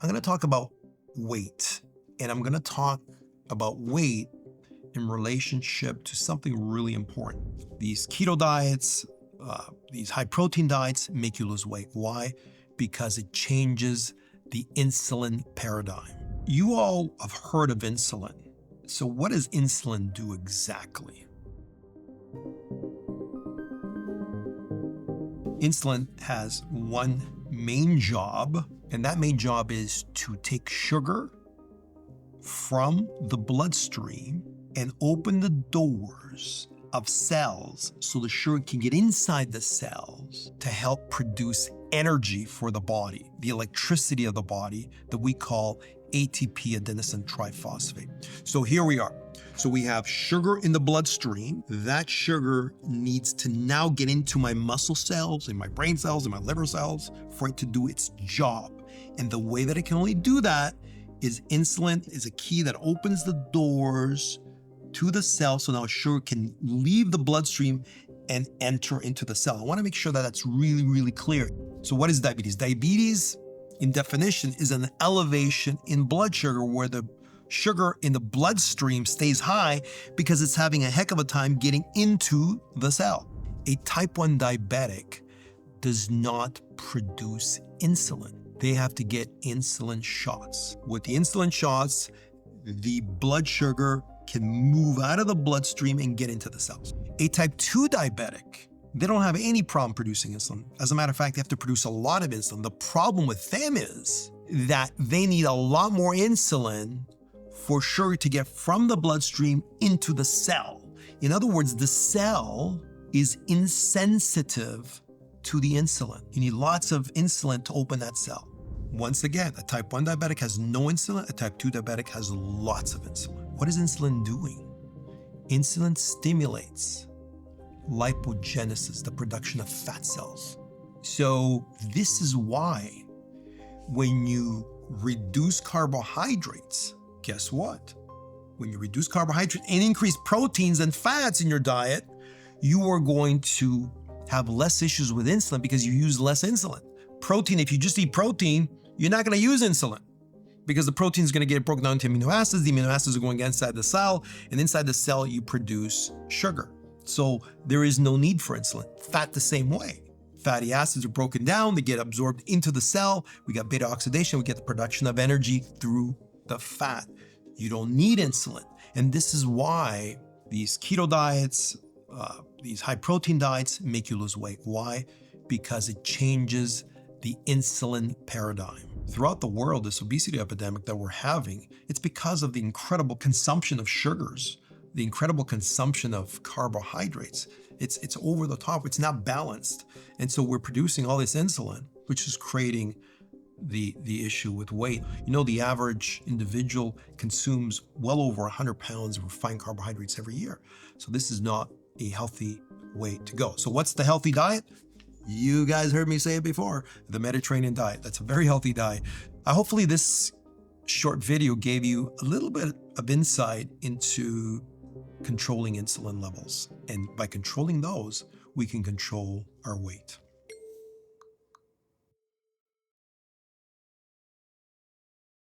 I'm going to talk about weight, and I'm going to talk about weight in relationship to something really important. These keto diets, these high protein diets make you lose weight. Why? Because it changes the insulin paradigm. You all have heard of insulin. So what does insulin do exactly? Insulin has one main job, and that main job is to take sugar from the bloodstream and open the doors of cells so the sugar can get inside the cells to help produce energy for the body, the electricity of the body that we call ATP, adenosine triphosphate. So here we are. So we have sugar in the bloodstream. That sugar needs to now get into my muscle cells, in my brain cells, in my liver cells for it to do its job. And the way that it can only do that is insulin is a key that opens the doors to the cell so now sugar can leave the bloodstream and enter into the cell. I want to make sure that that's really, really clear. So what is diabetes? Diabetes, in definition, is an elevation in blood sugar where the sugar in the bloodstream stays high because it's having a heck of a time getting into the cell. A type 1 diabetic does not produce insulin. They have to get insulin shots. With the insulin shots, the blood sugar can move out of the bloodstream and get into the cells. A type 2 diabetic, they don't have any problem producing insulin. As a matter of fact, they have to produce a lot of insulin. The problem with them is that they need a lot more insulin for sugar to get from the bloodstream into the cell. In other words, the cell is insensitive to the insulin. You need lots of insulin to open that cell. Once again, a type 1 diabetic has no insulin, a type 2 diabetic has lots of insulin. What is insulin doing? Insulin stimulates lipogenesis, the production of fat cells. So this is why when you reduce carbohydrates, guess what? When you reduce carbohydrates and increase proteins and fats in your diet, you are going to have less issues with insulin because you use less insulin. Protein, if you just eat protein, you're not going to use insulin because the protein is going to get broken down into amino acids. The amino acids are going inside the cell, and inside the cell, you produce sugar. So there is no need for insulin. Fat the same way. Fatty acids are broken down, they get absorbed into the cell. We got beta oxidation, we get the production of energy through the fat. You don't need insulin. And this is why these keto diets, these high protein diets make you lose weight. Why? Because it changes the insulin paradigm. Throughout the world, this obesity epidemic that we're having, it's because of the incredible consumption of sugars, the incredible consumption of carbohydrates. It's over the top, it's not balanced. And so we're producing all this insulin, which is creating the issue with weight. You know, the average individual consumes well over 100 pounds of refined carbohydrates every year. So this is not a healthy way to go. So what's the healthy diet? You guys heard me say it before, the Mediterranean diet. That's a very healthy diet. Hopefully this short video gave you a little bit of insight into controlling insulin levels. And by controlling those, we can control our weight.